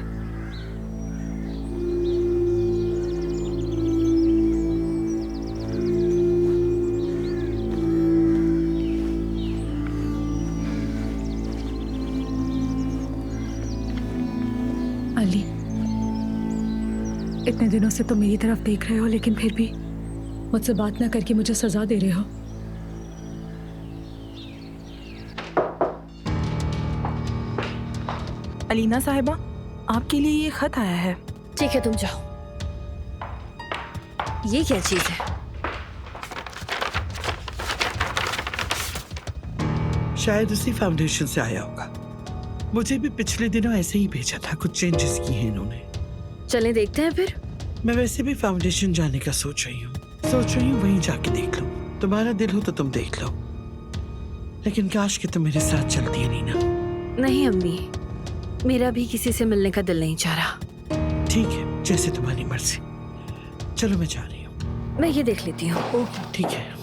C: अली, इतने दिनों से तुम मेरी तरफ देख रहे हो, लेकिन फिर भी मुझसे बात ना करके मुझे सजा दे रहे हो।
D: अलीना साहिबा, आपके लिए ये खत आया है।
F: ठीक है, तुम जाओ। ये क्या चीज है?
E: शायद उसी फाउंडेशन से आया होगा। मुझे भी पिछले दिनों ऐसे ही भेजा था। कुछ चेंजेस किए हैं इन्होंने।
F: चलें देखते हैं फिर।
E: मैं वैसे भी फाउंडेशन जाने का सोच रही हूँ वहीं जाके देख लूं। तुम्हारा दिल हो तो तुम देख लो, लेकिन काश कि तुम मेरे साथ चलती है नीना।
F: नहीं अम्मी, मेरा भी किसी से मिलने का दिल नहीं चाह रहा।
E: ठीक है, जैसे तुम्हारी मर्जी। चलो मैं जा रही हूँ।
F: मैं ये देख लेती हूँ।
E: ओके, ठीक है।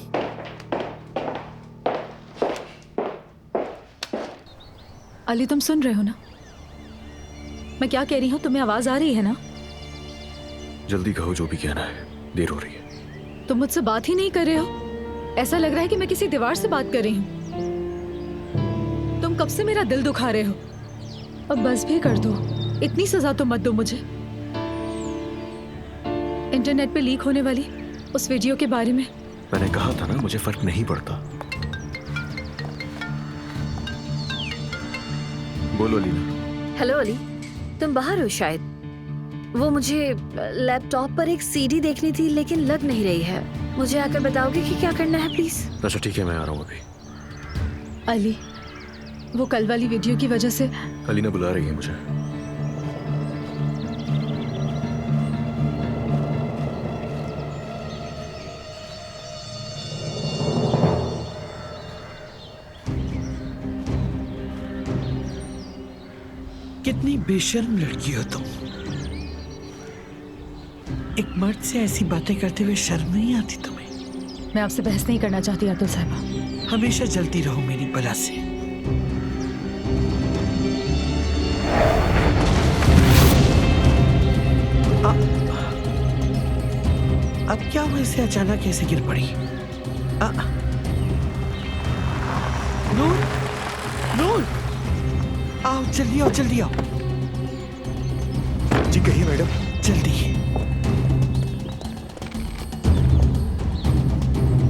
C: अली, तुम सुन रहे हो ना मैं क्या कह रही हूँ? तुम्हें आवाज आ रही है ना?
B: जल्दी कहो जो भी कहना है, देर हो रही है।
C: तुम मुझसे बात ही नहीं कर रहे हो। ऐसा लग रहा है कि मैं किसी दीवार से बात कर रही हूँ। तुम कब से मेरा दिल दुखा रहे हो। अब बस भी कर दो, इतनी सजा तो मत दो मुझे। इंटरनेट पे लीक होने वाली उस वीडियो के बारे में
B: मैंने कहा था ना, मुझे फर्क नहीं पड़ता। बोलो लीना।
F: हेलो अली, तुम बाहर हो शायद। वो मुझे लैपटॉप पर एक सीडी देखनी थी, लेकिन लग नहीं रही है। मुझे आकर बताओगे कि क्या करना है प्लीज?
B: अच्छा ठीक है, मैं आ रहा हूँ अभी।
C: अली, वो कल वाली वीडियो की वजह से
B: अलीना बुला रही है मुझे।
E: कितनी बेशर्म लड़की हो तुम। एक मर्द से ऐसी बातें करते हुए शर्म नहीं आती तुम्हें?
C: मैं आपसे बहस नहीं करना चाहती अतुल साहिबा।
E: हमेशा जलती रहो मेरी बला से। अब क्या हुआ, इसे अचानक कैसे गिर पड़ी? नूर, नूर, आओ जल्दी आओ, जल्दी आओ।
B: जी कहिए मैडम।
E: जल्दी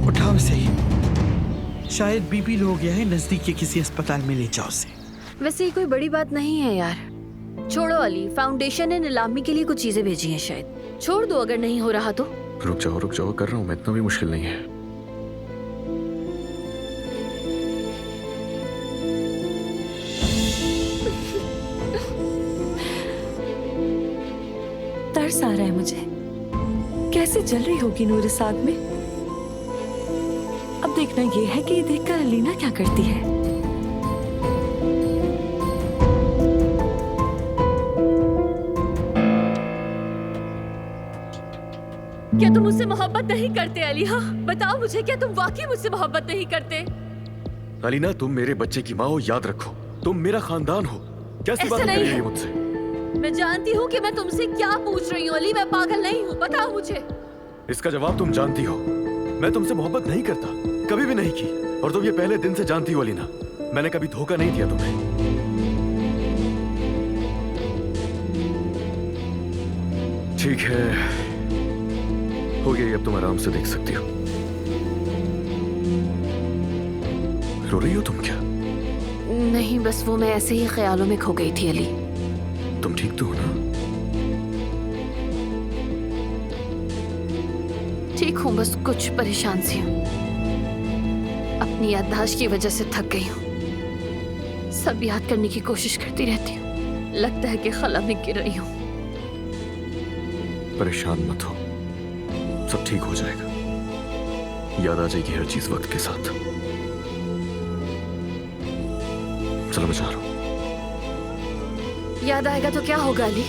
E: उठाओ इसे। शायद बीपी लो गया है, नजदीक के किसी अस्पताल में ले जाओ उसे।
F: वैसे ये कोई बड़ी बात नहीं है यार। छोड़ो अली, फाउंडेशन ने नीलामी के लिए कुछ चीजें भेजी हैं, शायद छोड़ दो अगर नहीं हो रहा तो।
B: रुक जाओ, कर रहा हूँ मैं, इतना भी मुश्किल नहीं है।
D: तरस आ रहा है मुझे। कैसे जल रही होगी नूर इस आग में। अब देखना ये है कि ये देखकर अलीना क्या करती है।
A: क्या तुम मुझसे मोहब्बत नहीं करते अली? हाँ बताओ मुझे, क्या तुम वाकई मुझसे मोहब्बत नहीं करते?
B: अलीना, तुम मेरे बच्चे की माँ हो, याद रखो। तुम मेरा खानदान हो। कैसी बात कर रही है मुझसे?
A: मैं जानती हूँ कि मैं तुमसे क्या पूछ रही हूँ अली। मैं पागल नहीं हूँ, बताओ मुझे।
B: इसका जवाब तुम जानती हो। मैं तुमसे मोहब्बत नहीं करता, कभी भी नहीं की, और तुम ये पहले दिन से जानती हो अलीना। मैंने कभी धोखा नहीं दिया तुम्हें। ठीक है, हो गई, अब तुम आराम से देख सकती हो। रो रही हो तुम क्या?
F: नहीं, बस वो मैं ऐसे ही ख्यालों में खो गई थी अली।
B: तुम ठीक तो हो ना?
F: ठीक हूँ, बस कुछ परेशान सी हूँ। अपनी याददाश्त की वजह से थक गई हूँ। सब याद करने की कोशिश करती रहती हूँ। लगता है कि खला में गिर रही हूँ।
B: परेशान मत हो, सब ठीक हो जाएगा। याद आ जाएगी हर चीज वक्त के साथ। चलो मैं जा रहा हूँ।
F: याद आएगा तो क्या होगा अली?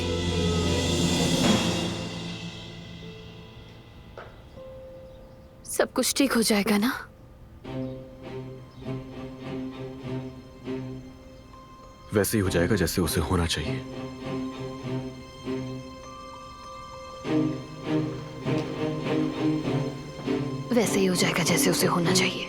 F: सब कुछ ठीक हो जाएगा ना?
B: वैसे ही हो जाएगा जैसे उसे होना चाहिए।
F: वैसे ही हो जाएगा जैसे उसे होना चाहिए।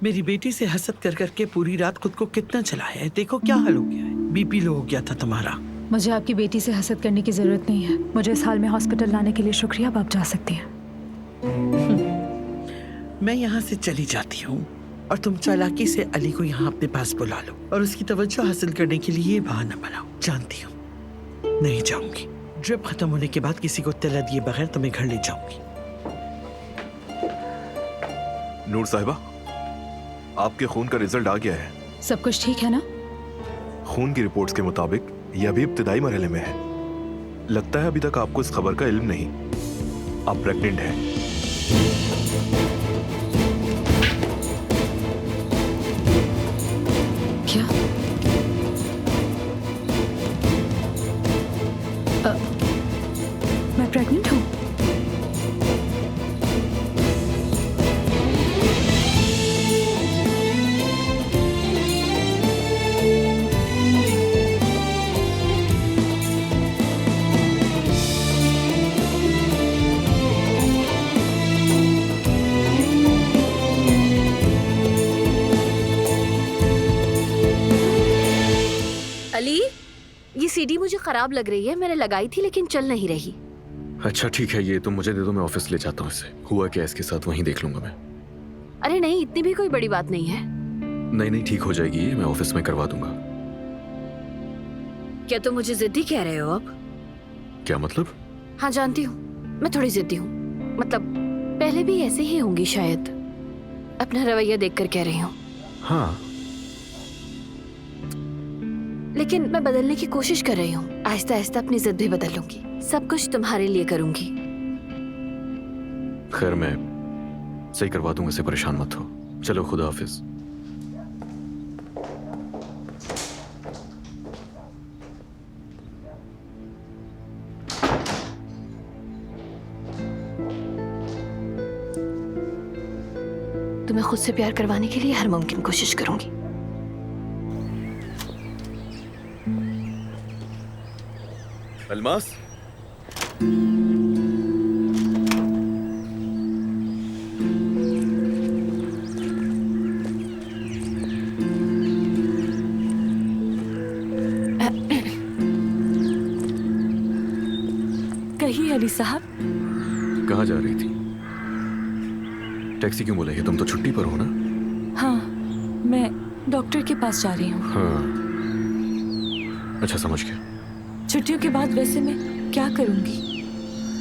E: मेरी बेटी से हसद कर करके पूरी रात खुद को कितना चलाया है। देखो क्या हाल हो गया है। बीपी लो हो गया था तुम्हारा।
C: मुझे आपकी बेटी से हसद करने की जरूरत नहीं है। मुझे इस हाल में हॉस्पिटल लाने के लिए शुक्रिया। अब आप जा सकती हैं।
E: मैं यहाँ से चली जाती हूँ और तुम चालाकी से अली को यहाँ अपने पास बुला लो और उसकी तवज्जो हासिल करने के लिए ये बहाना बनाओ। जानती हूँ नहीं जाऊंगी। ड्रिप खत्म होने के बाद किसी को तला दिए बगैर तुम्हें घर ले जाऊंगी।
K: नूर साहिबा, आपके खून का रिजल्ट आ गया है।
C: सब कुछ ठीक है ना?
K: खून की रिपोर्ट्स के मुताबिक ये अभी इब्तिदाई मरहले में है। लगता है अभी तक आपको इस खबर का इल्म नहीं। आप प्रेग्नेंट हैं।
C: क्या? मैं प्रेग्नेंट हूँ?
F: अली, ये सीडी मुझे खराब लग रही है। मैंने लगाई थी लेकिन चल नहीं रही।
B: अच्छा ठीक है, ये तुम मुझे दे दो, मैं ऑफिस ले जाता हूँ इसे। हुआ क्या इसके साथ वहीं देख लूंगा मैं।
F: अरे नहीं, इतनी भी कोई बड़ी बात नहीं है।
B: नहीं नहीं, ठीक हो जाएगी ये, मैं ऑफिस में करवा दूंगा।
F: क्या तुम मुझे जिद्दी कह रहे हो अब?
B: क्या मतलब?
F: हाँ जानती हूँ, मैं थोड़ी जिद्दी हूँ। मतलब पहले भी ऐसे ही होंगी शायद। अपना रवैया देखकर कह रही हूँ।
B: हाँ,
F: लेकिन मैं बदलने की कोशिश कर रही हूँ। आहिस्ता आहिस्ता अपनी जिद भी बदल लूंगी। सब कुछ तुम्हारे लिए करूंगी।
B: खैर मैं सही करवा दूंगा, इसे परेशान मत हो। चलो खुदा हाफिज।
F: तुम्हें खुद से प्यार करवाने के लिए हर मुमकिन कोशिश करूंगी।
B: अलमास,
D: कहिए अली साहब।
B: कहाँ जा रही थी? टैक्सी क्यों बुलाई है? तुम तो छुट्टी पर हो ना?
D: हाँ, मैं डॉक्टर के पास जा रही हूँ।
B: हाँ, अच्छा समझ गया।
D: छुट्टियों के बाद वैसे मैं क्या करूंगी?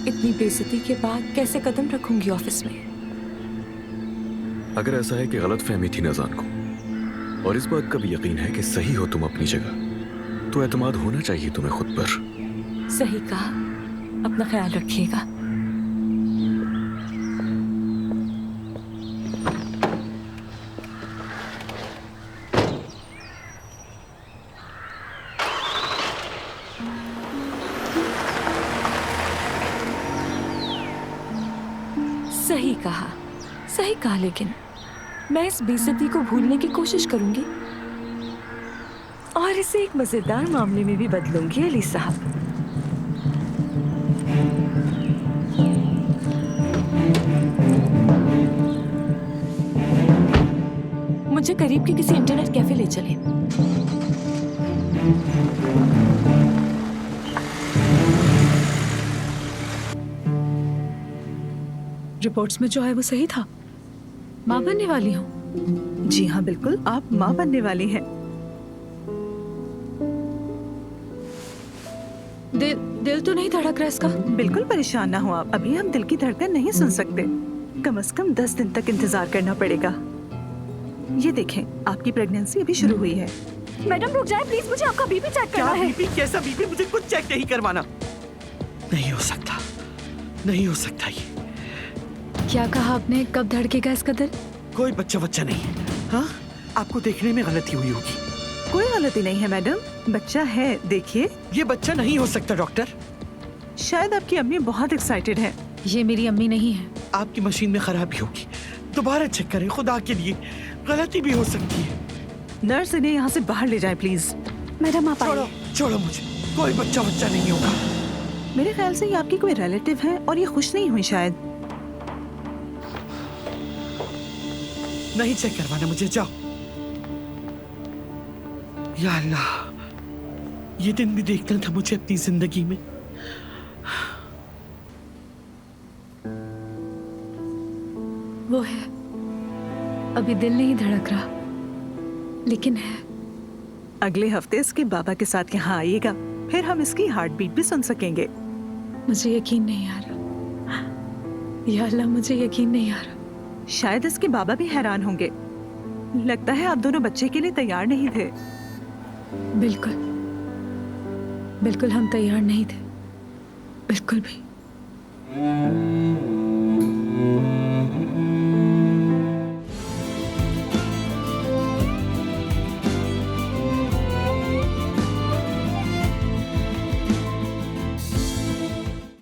D: इतनी बेइज्जती के बाद कैसे कदम रखूंगी ऑफिस में?
B: अगर ऐसा है कि गलत फहमी थी नज़ान को और इस बात का भी यकीन है कि सही हो तुम अपनी जगह, तो एतमाद होना चाहिए तुम्हें खुद पर।
D: सही कहा। अपना ख्याल रखिएगा। सही कहा, सही कहा। लेकिन मैं इस बेइज्जती को भूलने की कोशिश करूंगी और इसे एक मजेदार मामले में भी बदलूंगी अली साहब। मुझे करीब के किसी इंटरनेट कैफे ले चले।
C: रिपोर्ट्स में जो है वो सही था। माँ बनने वाली हूँ।
L: जी हाँ बिल्कुल, आप माँ बनने वाली हैं।
C: दिल तो नहीं धड़क रहा इसका?
L: बिल्कुल परेशान ना हो आप, अभी हम दिल की धड़कन नहीं सुन सकते। कम से कम 10 दिन तक इंतजार करना पड़ेगा। ये देखें, आपकी प्रेगनेंसी अभी शुरू हुई है।
D: मैडम रुक जाए प्लीज, मुझे आपका बीपी चेक
E: क्या
D: करना है।
E: बीपी? कैसा बीपी? मुझे कुछ चेक नहीं करवाना। नहीं हो सकता, नहीं हो सकता ये।
C: क्या कहा आपने? कब धड़केगा इसका दिल?
E: कोई बच्चा नहीं है। हाँ, आपको देखने में गलती हुई होगी।
L: कोई गलती नहीं है मैडम, बच्चा है, देखिए।
E: ये बच्चा नहीं हो सकता डॉक्टर।
L: शायद आपकी अम्मी बहुत एक्साइटेड है।
C: ये मेरी अम्मी नहीं है।
E: आपकी मशीन में खराबी होगी, दोबारा चेक करें खुदा के लिए, गलती भी हो सकती है।
L: नर्स इन्हें यहाँ से बाहर ले जाए प्लीज।
D: मैडम आप
E: छोड़ो छोड़ो मुझे, कोई बच्चा नहीं होगा।
L: मेरे ख्याल से ये आपकी कोई रिलेटिव है और ये खुश नहीं हुई शायद।
E: नहीं चेक करवाना मुझे, जाओ। या अल्लाह, ये दिन भी देखना था मुझे अपनी जिंदगी में।
C: वो है, अभी दिल नहीं धड़क रहा, लेकिन है।
L: अगले हफ्ते इसके बाबा के साथ यहाँ आइएगा, फिर हम इसकी हार्ट बीट भी सुन सकेंगे।
C: मुझे यकीन नहीं आ रहा। या अल्लाह, मुझे यकीन नहीं आ रहा।
L: शायद इसके बाबा भी हैरान होंगे। लगता है आप दोनों बच्चे के लिए तैयार नहीं थे।
C: बिल्कुल बिल्कुल हम तैयार नहीं थे, बिल्कुल भी।